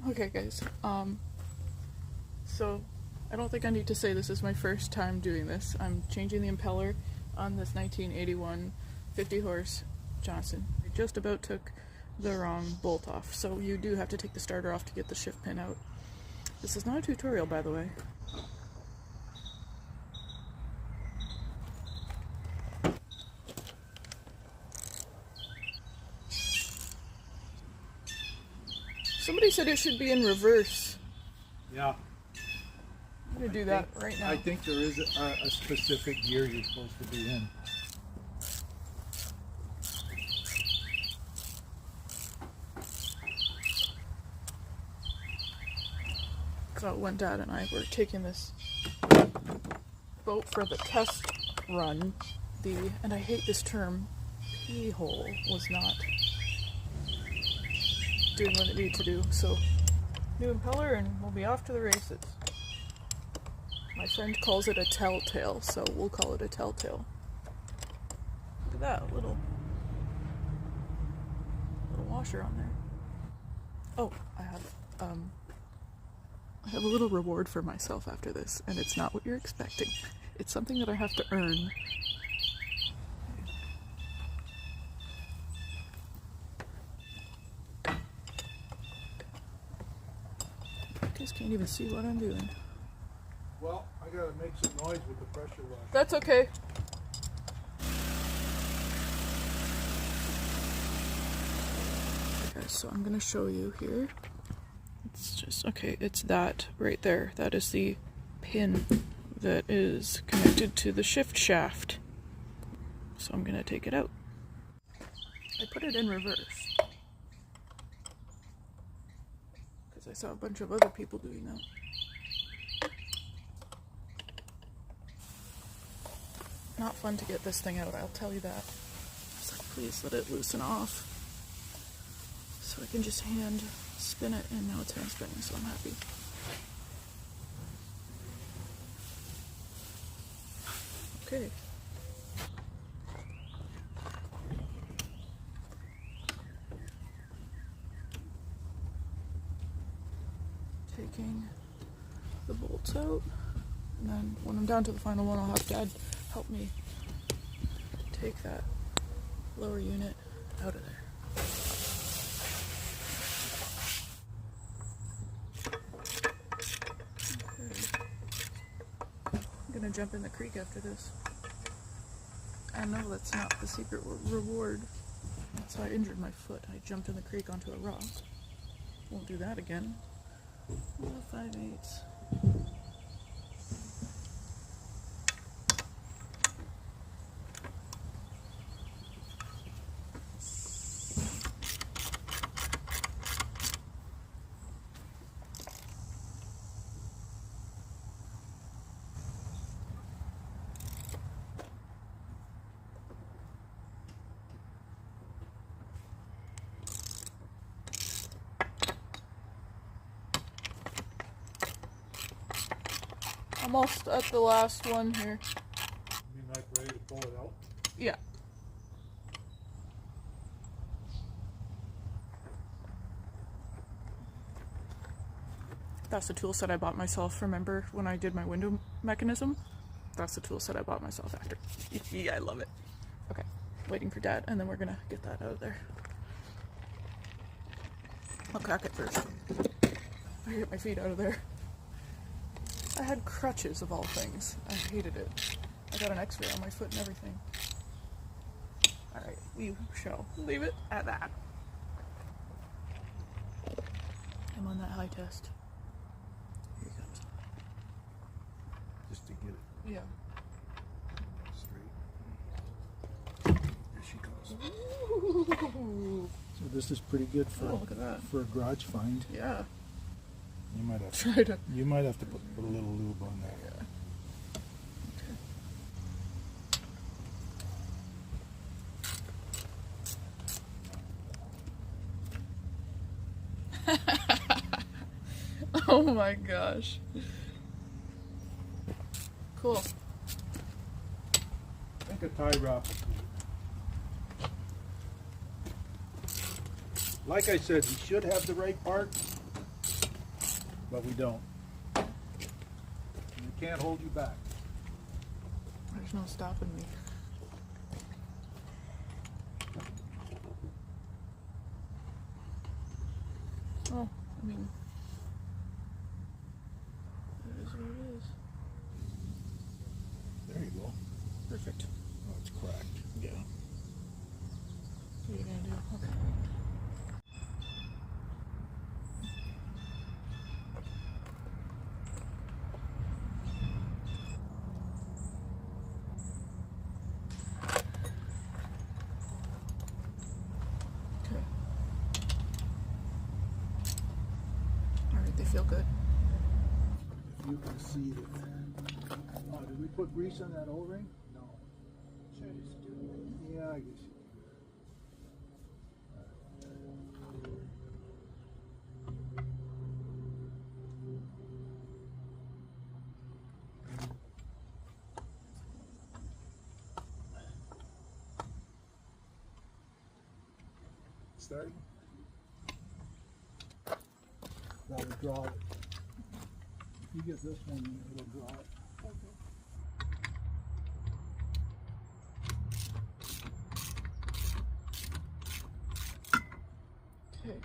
Okay guys, so I don't think I need to say this is my first time doing this. I'm changing the impeller on this 1981 50 horse Johnson. I just about took the wrong bolt off, so you do have to take the starter off to get the shift pin out. This is not a tutorial, by the way. Somebody said it should be in reverse. Yeah. I'm going to do that right now. I think there is a specific gear you're supposed to be in. So when Dad and I were taking this boat for the test run, and I hate this term, P-hole was not doing what it needed to do. So new impeller and we'll be off to the races. My friend calls it a telltale, so we'll call it a telltale. Look at that, little washer on there. Oh, I have a little reward for myself after this, and it's not what you're expecting. It's something that I have to earn. You guys can't even see what I'm doing. Well, I gotta make some noise with the pressure washer. That's okay. Okay, so I'm gonna show you here. It's just, okay, it's that right there. That is the pin that is connected to the shift shaft. So I'm gonna take it out. I put it in reverse because I saw a bunch of other people doing that. Not fun to get this thing out, I'll tell you that. I was like, please let it loosen off so I can just hand spin it, and now it's hand spinning, so I'm happy. Okay. Taking the bolts out, and then when I'm down to the final one, I'll have Dad help me take that lower unit out of there. I'm gonna jump in the creek after this. I know that's not the secret reward. That's how I injured my foot. I jumped in the creek onto a rock. Won't do that again. 5/8. Almost at the last one here. You mean like ready to pull it out? Yeah. That's the tool set I bought myself. Remember when I did my window mechanism? That's the tool set I bought myself after. Yeah, I love it. Okay, waiting for Dad, and then we're gonna get that out of there. I'll crack it first. I get my feet out of there. I had crutches of all things. I hated it. I got an x-ray on my foot and everything. Alright, we shall leave it at that. I'm on that high test. Here he comes. Just to get it Yeah. straight. Here she comes. Ooh. So this is pretty good for, look at that. for a garage find. Yeah. You might have Try to. You might have to put a little lube on that. Yeah. Oh my gosh. Cool. I think a tie wrap. Like I said, you should have the right part. but we don't. And we can't hold you back. There's no stopping me. Oh, I mean, it is what it is. There you go. Perfect. Oh, it's cracked. Yeah. What are you gonna do? Okay. Okay. Alright, they feel good. If you can see that. Oh, did we put grease on that O-ring? No. Should I just do it? Yeah, I guess you start. That would draw it. If you get this one, it'll draw it. Okay.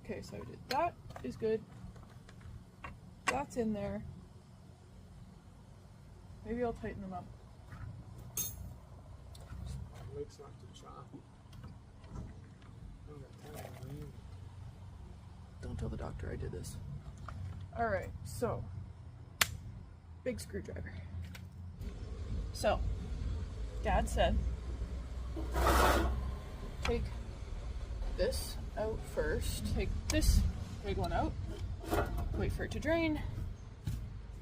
Okay, so I did that is good. That's in there. Maybe I'll tighten them up. Legs left to chop. Don't tell the doctor I did this. Alright, so big screwdriver. So Dad said take this out first. Take this big one out. Wait for it to drain.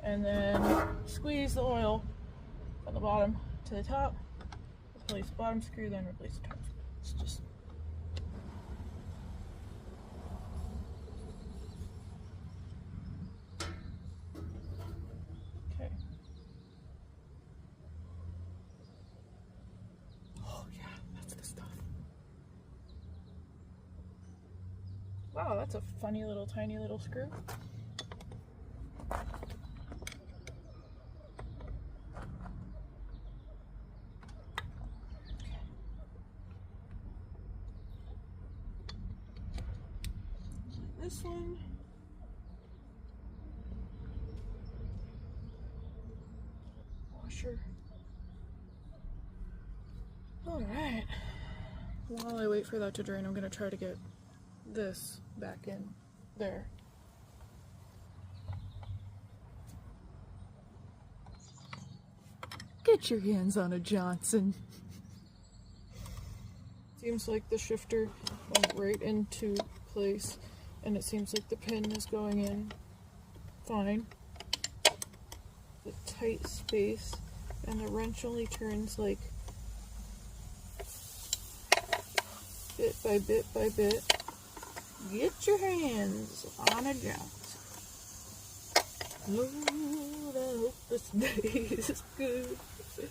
And then squeeze the oil from the bottom to the top. Replace the bottom screw, then replace the top screw. It's just okay. Oh yeah, that's the stuff. Wow, that's a funny little tiny little screw. This one. Washer. Alright. While I wait for that to drain, I'm gonna try to get this back in there. Get your hands on a Johnson. Seems like the shifter went right into place, and it seems like the pin is going in fine. The tight space, and the wrench only turns like bit by bit by bit. Get your hands on a Johnson. Lord, I hope this day is good. I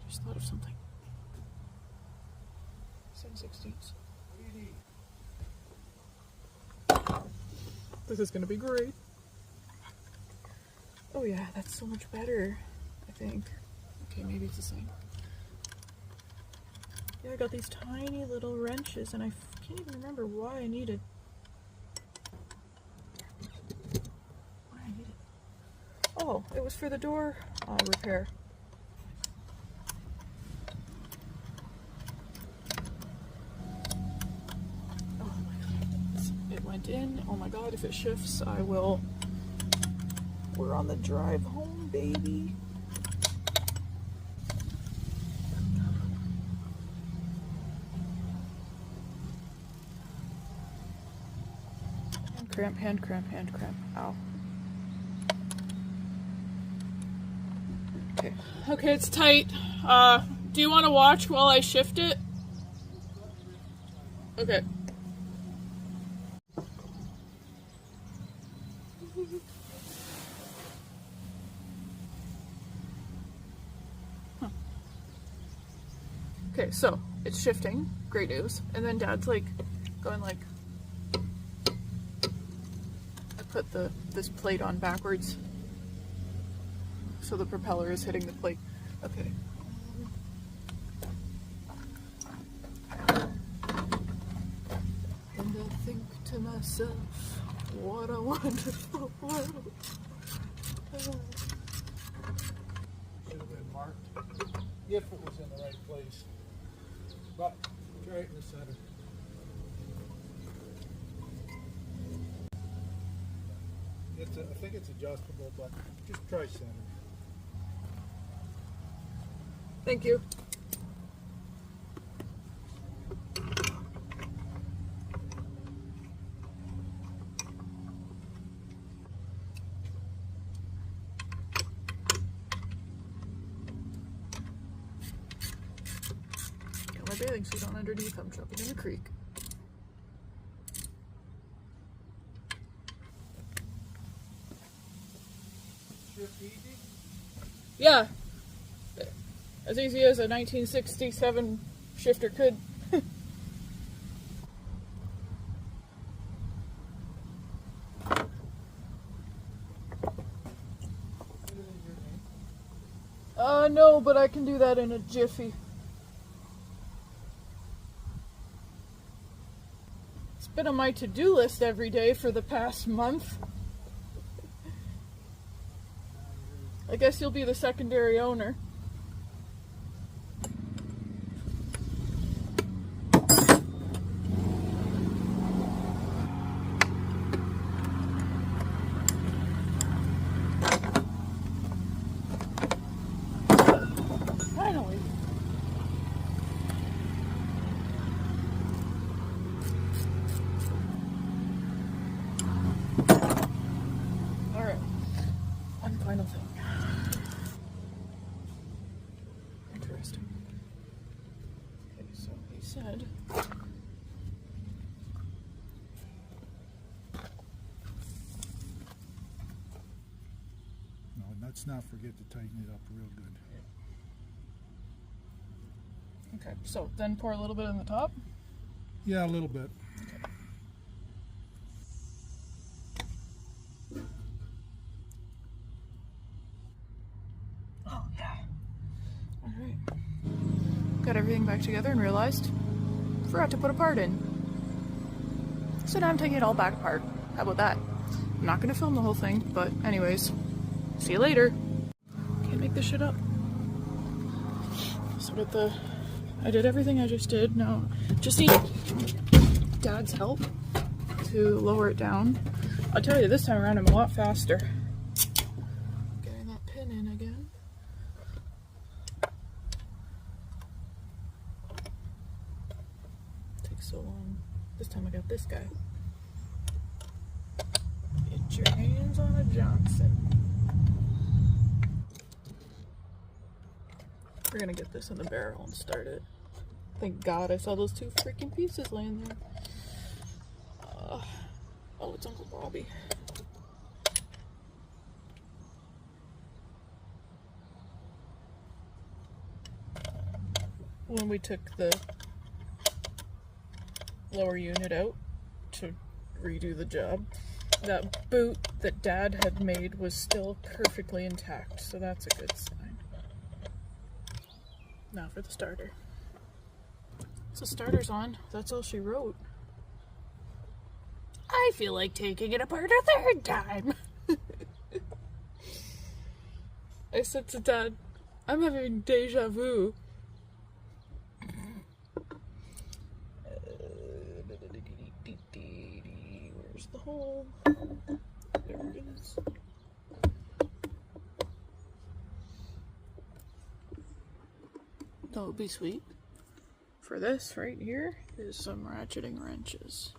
just thought of something. 7/16. This is gonna be great. Oh yeah, that's so much better, I think. Okay, maybe it's the same. Yeah, I got these tiny little wrenches, and I can't even remember why I needed. Oh, it was for the door repair. Oh my god, it went in. Oh my god, if it shifts, I will. We're on the drive home, baby. Hand cramp, hand cramp. Ow. Okay. Okay, it's tight. Do you want to watch while I shift it? Okay. Okay, so it's shifting, great news. And then Dad's like going like, I put this plate on backwards, so the propeller is hitting the plate. Okay. And I think to myself, what a wonderful world. Should have been marked if it was in the right place. But it's right in the center. I think it's adjustable, but just try center. Thank you. Got my bathing suit on underneath. I'm jumping in the creek. Shift easy? Yeah. As easy as a 1967 shifter could. No, but I can do that in a jiffy. It's been on my to-do list every day for the past month. I guess you'll be the secondary owner. Finally. Alright. One final thing. Interesting. Okay, so he said No, and let's not forget to tighten it up real good. okay, so then pour a little bit in the top. Yeah, a little bit. Oh yeah. Alright. Got everything back together and realized forgot to put a part in. So now I'm taking it all back apart. How about that? I'm not gonna film the whole thing, but anyways, see you later. Can't make this shit up. So I did everything I just did. Now just need Dad's help to lower it down. I'll tell you, this time around I'm a lot faster. Getting that pin in again. Takes so long. This time I got this guy. Get your hands on a Johnson. We're gonna get this in the barrel and start it. Thank God I saw those two freaking pieces laying there. Oh, it's Uncle Bobby. When we took the lower unit out to redo the job, that boot that Dad had made was still perfectly intact, so that's a good sign. Now for the starter. So starter's on. That's all she wrote. I feel like taking it apart a third time. I said to Dad, I'm having deja vu. Where's the hole? There it is. That would be sweet. For this right here is some ratcheting wrenches.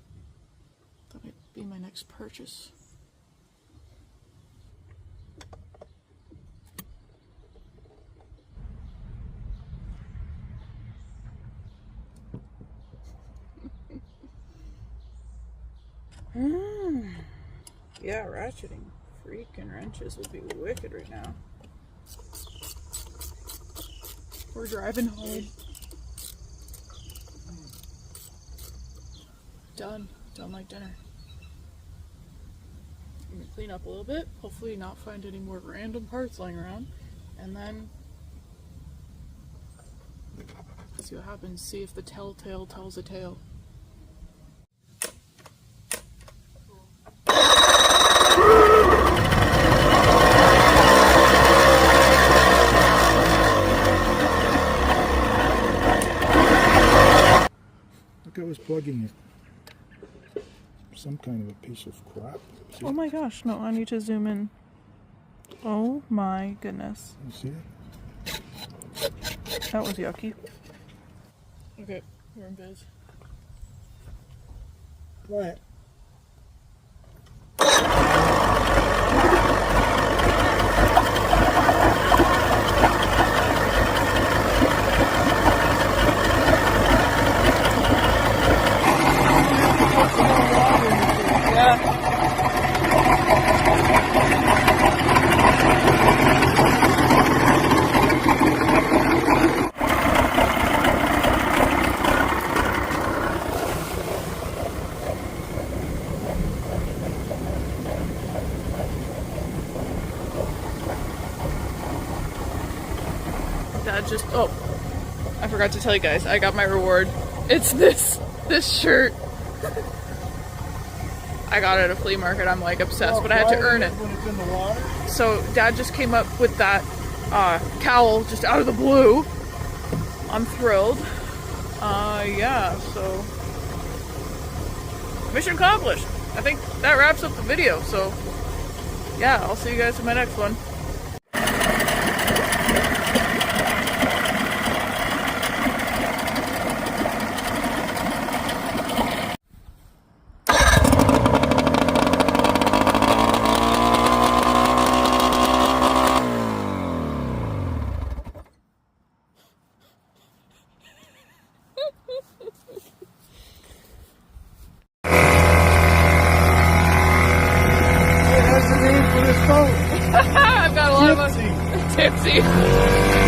That might be my next purchase. Yeah, ratcheting freaking wrenches would be wicked right now. We're driving home. Done like dinner. I'm gonna clean up a little bit, hopefully not find any more random parts lying around, and then see what happens, see if the telltale tells a tale. Look, I was plugging it. Some kind of a piece of crap. Oh my gosh, no, I need to zoom in. Oh my goodness. You see it? That was yucky. Okay, we're in biz. What? Dad just, oh, I forgot to tell you guys, I got my reward. It's this shirt. I got it at a flea market. I'm like obsessed, but I had to earn it. When it's in the water? So Dad just came up with that cowl just out of the blue. I'm thrilled. Yeah, so mission accomplished. I think that wraps up the video. So yeah, I'll see you guys in my next one. I've got a lot of Tipsy. tipsy.